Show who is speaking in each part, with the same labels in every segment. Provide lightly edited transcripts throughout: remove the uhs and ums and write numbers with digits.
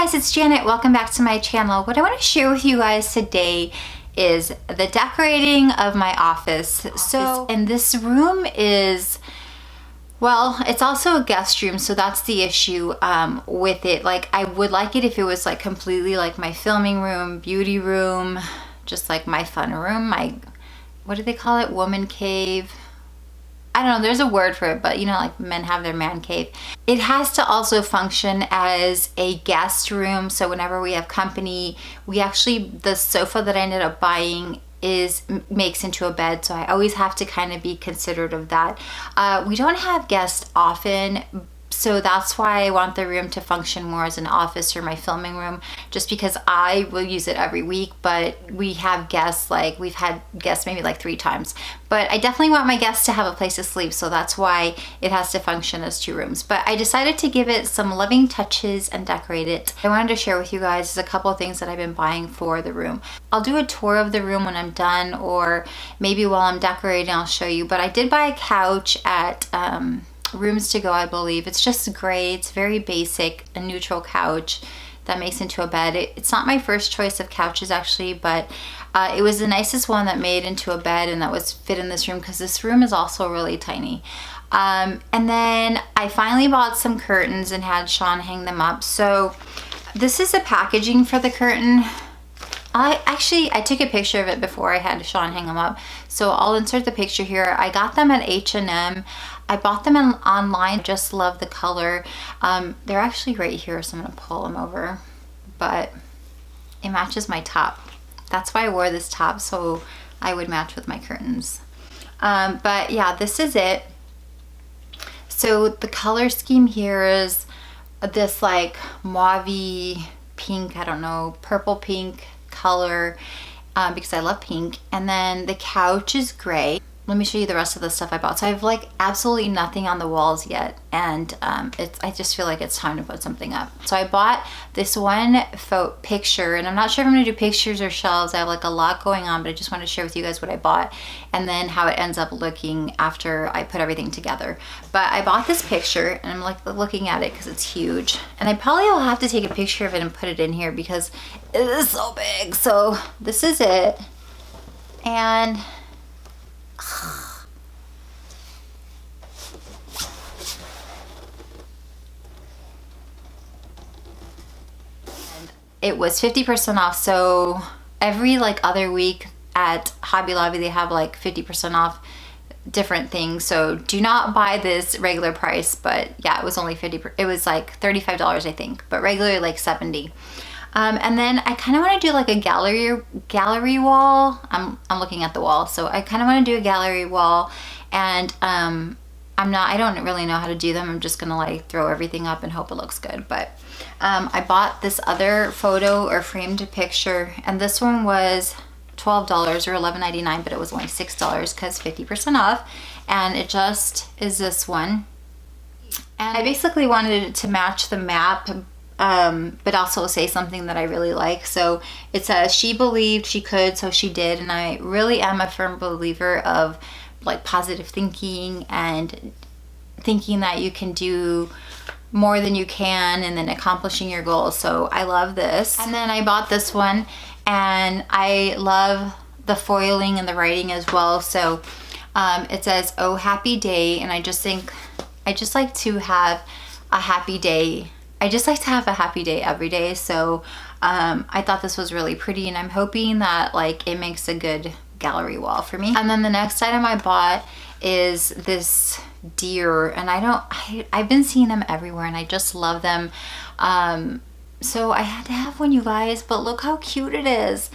Speaker 1: guys, it's Janet. Welcome back to my channel. What I want to share with you guys today is the decorating of my office. And this room is, well, it's also a guest room, so that's the issue with it. Like, I would like it if it was like completely like my filming room, beauty room, just like my fun room, my, what do they call it? Woman cave. I don't know, there's a word for it, but you know, like men have their man cave. It has to also function as a guest room. So whenever we have company, we actually, the sofa that I ended up buying makes into a bed. So I always have to kind of be considerate of that. We don't have guests often, so that's why I want the room to function more as an office or my filming room, just because I will use it every week. But we have guests, like we've had guests maybe like 3 times, but I definitely want my guests to have a place to sleep, so that's why it has to function as 2 rooms. But I decided to give it some loving touches and decorate it. I wanted to share with you guys a couple of things that I've been buying for the room. I'll do a tour of the room when I'm done, or maybe while I'm decorating I'll show you. But I did buy a couch at Rooms to Go, I believe. It's just gray, it's very basic, a neutral couch that makes into a bed. It's not my first choice of couches actually, but it was the nicest one that made into a bed and that was fit in this room, because this room is also really tiny. And then I finally bought some curtains and had Sean hang them up. So this is the packaging for the curtain. I took a picture of it before I had Sean hang them up, so I'll insert the picture here. I got them at H&M. I bought them online. Just love the color. They're actually right here, so I'm gonna pull them over, but it matches my top. That's why I wore this top, so I would match with my curtains. But yeah, this is it. So the color scheme here is this like mauve pink, I don't know, purple pink color, because I love pink. And then the couch is gray. Let me show you the rest of the stuff I bought. So I have like absolutely nothing on the walls yet, and I just feel like it's time to put something up. So I bought this one picture, and I'm not sure if I'm gonna do pictures or shelves. I have like a lot going on, but I just want to share with you guys what I bought and then how it ends up looking after I put everything together. But I bought this picture, and I'm like looking at it because it's huge, and I probably will have to take a picture of it and put it in here because it is so big. So this is it, and it was 50% off. So every like other week at Hobby Lobby they have like 50% off different things. So do not buy this regular price, but yeah, it was only it was like $35 I think, but regularly like 70. And then I kind of want to do like a gallery wall. I'm looking at the wall, so I kind of want to do a gallery wall, and I don't really know how to do them. I'm just gonna like throw everything up and hope it looks good. But I bought this other photo or framed picture, and this one was $12 or $11.99, but it was only $6 because 50% off, and it just is this one. And I basically wanted it to match the map, but also say something that I really like. So it says, she believed she could, so she did. And I really am a firm believer of like positive thinking and thinking that you can do more than you can and then accomplishing your goals. So I love this. And then I bought this one, and I love the foiling and the writing as well. So it says, "Oh, happy day." And I just like to have a happy day. I just like to have a happy day every day. So I thought this was really pretty, and I'm hoping that like it makes a good gallery wall for me. And then the next item I bought is this deer, and I've been seeing them everywhere, and I just love them. So I had to have one, you guys, but look how cute it is.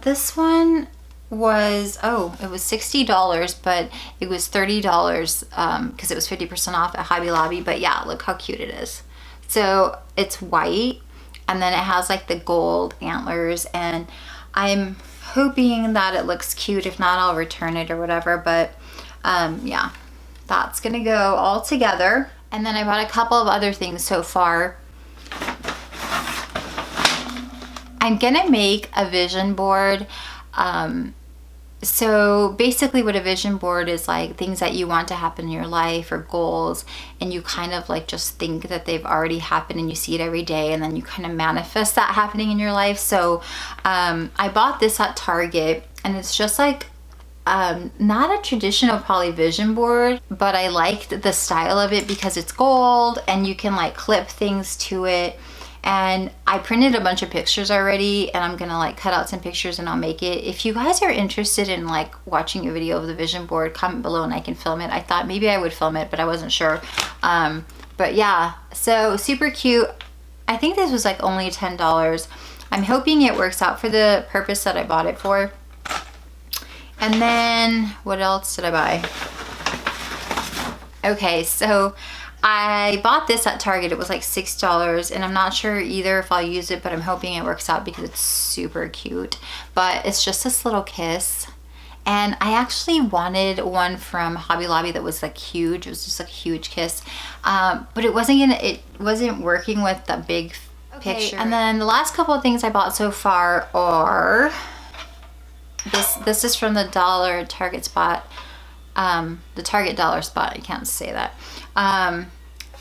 Speaker 1: This one was, it was $60, but it was $30 because it was 50% off at Hobby Lobby. But yeah, look how cute it is. So it's white, and then it has like the gold antlers, and I'm hoping that it looks cute. If not, I'll return it or whatever. But yeah, that's gonna go all together. And then I bought a couple of other things so far. I'm gonna make a vision board So basically what a vision board is like, things that you want to happen in your life or goals, and you kind of like just think that they've already happened and you see it every day, and then you kind of manifest that happening in your life. So I bought this at Target, and it's just like not a traditional probably vision board, but I liked the style of it because it's gold and you can like clip things to it. And I printed a bunch of pictures already, and I'm gonna like cut out some pictures and I'll make it. If you guys are interested in like watching a video of the vision board, comment below and I can film it. I thought maybe I would film it, but I wasn't sure. But yeah, so super cute. I think this was like only $10. I'm hoping it works out for the purpose that I bought it for. And then what else did I buy? Okay, so I bought this at Target. It was like $6, and I'm not sure either if I'll use it, but I'm hoping it works out because it's super cute. But it's just this little kiss. And I actually wanted one from Hobby Lobby that was like huge. It was just like a huge kiss. But it wasn't working with the big picture. And then the last couple of things I bought so far are this is from the Target spot. The Target dollar spot, I can't say that.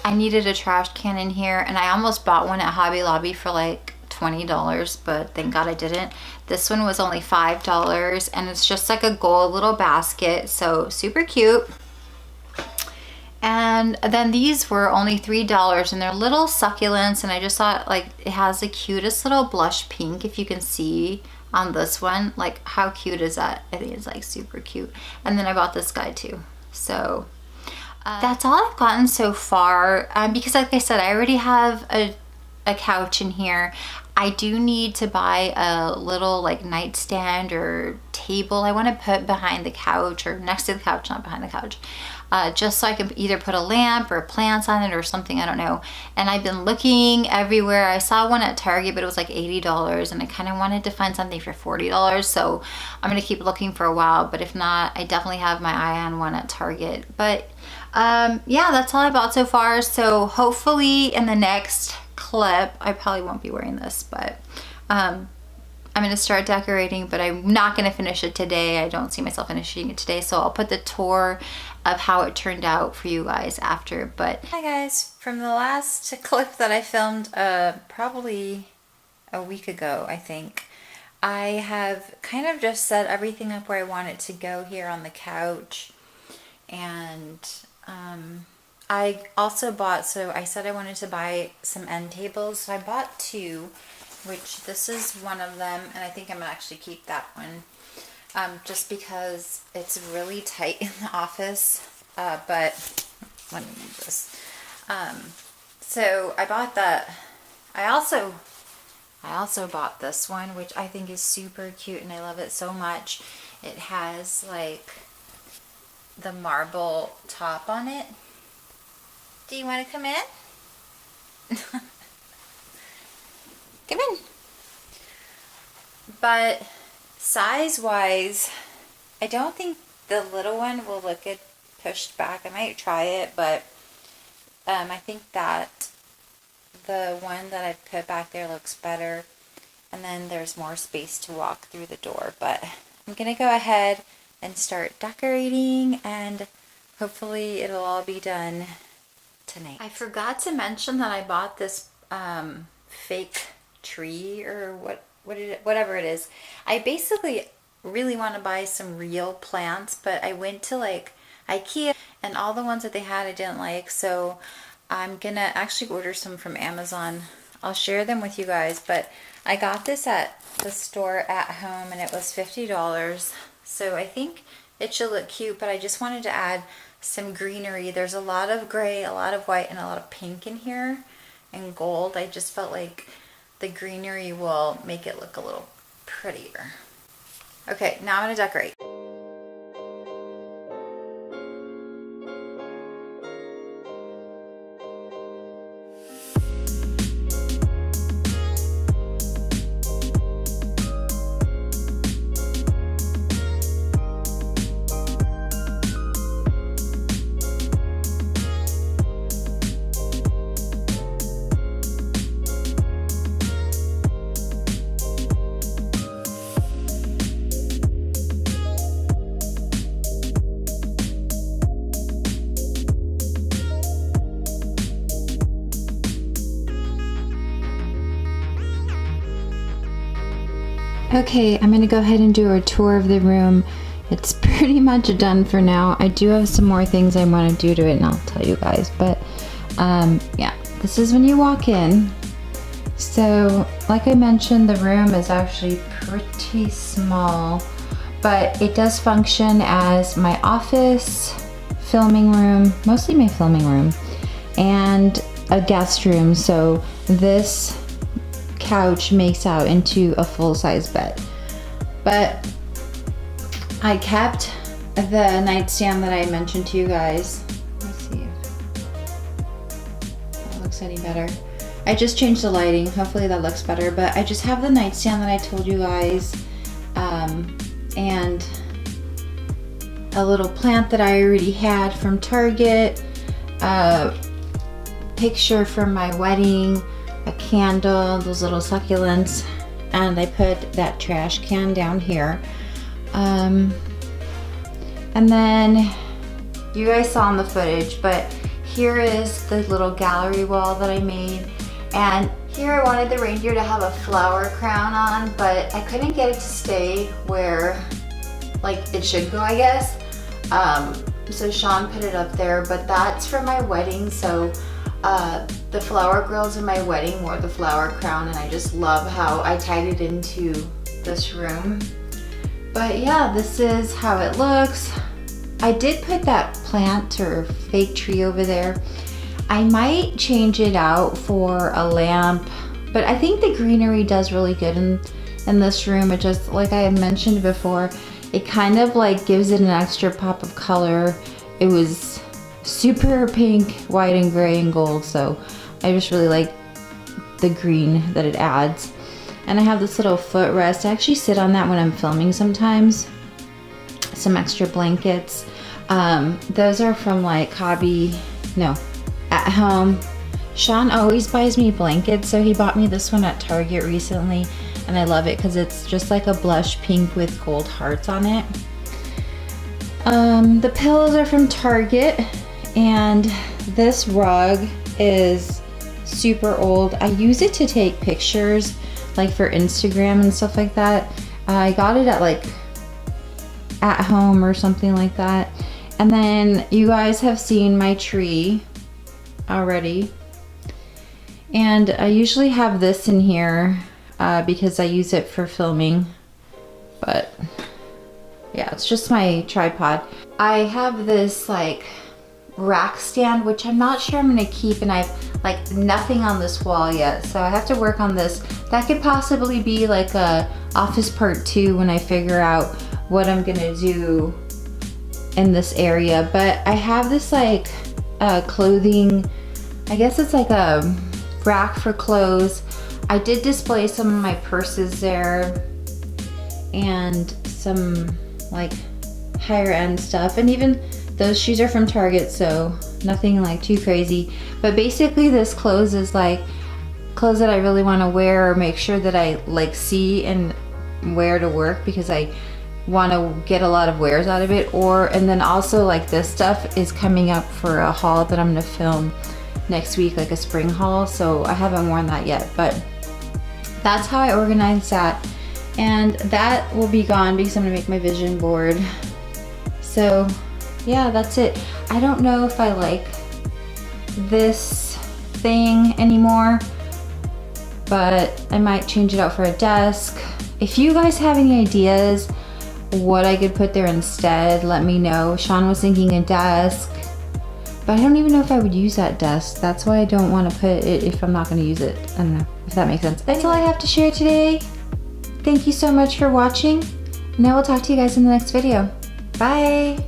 Speaker 1: I needed a trash can in here, and I almost bought one at Hobby Lobby for like $20, but thank God I didn't. This one was only $5, and it's just like a gold little basket, so super cute. And then these were only $3, and they're little succulents, and I just thought like it has the cutest little blush pink, if you can see on this one. Like, how cute is that? I think it's like super cute. And then I bought this guy too. So that's all I've gotten so far, because like I said, I already have a couch in here. I do need to buy a little like nightstand or table I want to put behind the couch, or next to the couch, not behind the couch, just so I can either put a lamp or plants on it or something, I don't know. And I've been looking everywhere. I saw one at Target, but it was like $80, and I kind of wanted to find something for $40, so I'm gonna keep looking for a while, but if not, I definitely have my eye on one at Target. But yeah, that's all I bought so far. So hopefully in the next clip, I probably won't be wearing this, but I'm gonna start decorating, but I'm not gonna finish it today. I don't see myself finishing it today, so I'll put the tour of how it turned out for you guys after. But hi guys, from the last clip that I filmed probably a week ago, I think, I have kind of just set everything up where I want it to go here on the couch. And I also bought, so I said I wanted to buy some end tables, so I bought two, which this is one of them, and I think I'm gonna actually keep that one, just because it's really tight in the office. But let me move this. So I bought that. I also bought this one, which I think is super cute, and I love it so much. It has like the marble top on it. Do you want to come in? Come in. But size wise, I don't think the little one will look good pushed back. I might try it, but I think that the one that I put back there looks better, and then there's more space to walk through the door. But I'm gonna go ahead and start decorating, and hopefully it'll all be done tonight. I forgot to mention that I bought this fake tree, or whatever it is. I basically really want to buy some real plants, but I went to like IKEA, and all the ones that they had I didn't like, so I'm gonna actually order some from Amazon. I'll share them with you guys, but I got this at the store at home, and it was $50. So I think it should look cute, but I just wanted to add some greenery. There's a lot of gray, a lot of white, and a lot of pink in here, and gold. I just felt like the greenery will make it look a little prettier. Okay, now I'm gonna decorate. Okay, I'm gonna go ahead and do a tour of the room. It's pretty much done for now. I do have some more things I want to do to it, and I'll tell you guys, but yeah, this is when you walk in. So like I mentioned, the room is actually pretty small, but it does function as my office, filming room, mostly my filming room, and a guest room. So this couch makes out into a full-size bed. But I kept the nightstand that I mentioned to you guys. Let's see if that looks any better. I just changed the lighting. Hopefully that looks better, but I just have the nightstand that I told you guys, and a little plant that I already had from Target, a picture from my wedding, a candle, those little succulents, and I put that trash can down here. And then you guys saw in the footage, but here is the little gallery wall that I made. And here I wanted the reindeer to have a flower crown on, but I couldn't get it to stay where like it should go, I guess. So Sean put it up there, but that's for my wedding. So the flower girls in my wedding wore the flower crown, and I just love how I tied it into this room. But yeah, this is how it looks. I did put that plant or fake tree over there. I might change it out for a lamp, but I think the greenery does really good in this room. It just, like I had mentioned before, it kind of like gives it an extra pop of color. It was super pink, white, and gray, and gold, so I just really like the green that it adds. And I have this little footrest. I actually sit on that when I'm filming sometimes. Some extra blankets. Those are from like At Home. Sean always buys me blankets, so he bought me this one at Target recently, and I love it because it's just like a blush pink with gold hearts on it. The pillows are from Target, and this rug is super old. I use it to take pictures, like for Instagram and stuff like that. I got it at like At Home or something like that. And then you guys have seen my tree already. And I usually have this in here because I use it for filming. But yeah, it's just my tripod. I have this like rack stand, which I'm not sure I'm gonna keep, and I've like nothing on this wall yet, so I have to work on this. That could possibly be like a office part 2 when I figure out what I'm gonna do in this area. But I have this like clothing, I guess it's like a rack for clothes. I did display some of my purses there and some like higher end stuff, and even those shoes are from Target, so nothing like too crazy. But basically this clothes is like clothes that I really want to wear or make sure that I like see and wear to work, because I want to get a lot of wears out of it. And then also like this stuff is coming up for a haul that I'm gonna film next week, like a spring haul, so I haven't worn that yet. But that's how I organize that, and that will be gone because I'm gonna make my vision board. So yeah, that's it. I don't know if I like this thing anymore, but I might change it out for a desk. If you guys have any ideas what I could put there instead, let me know. Sean was thinking a desk, but I don't even know if I would use that desk. That's why I don't want to put it if I'm not going to use it. I don't know if that makes sense. That's all I have to share today. Thank you so much for watching, and I will talk to you guys in the next video. Bye!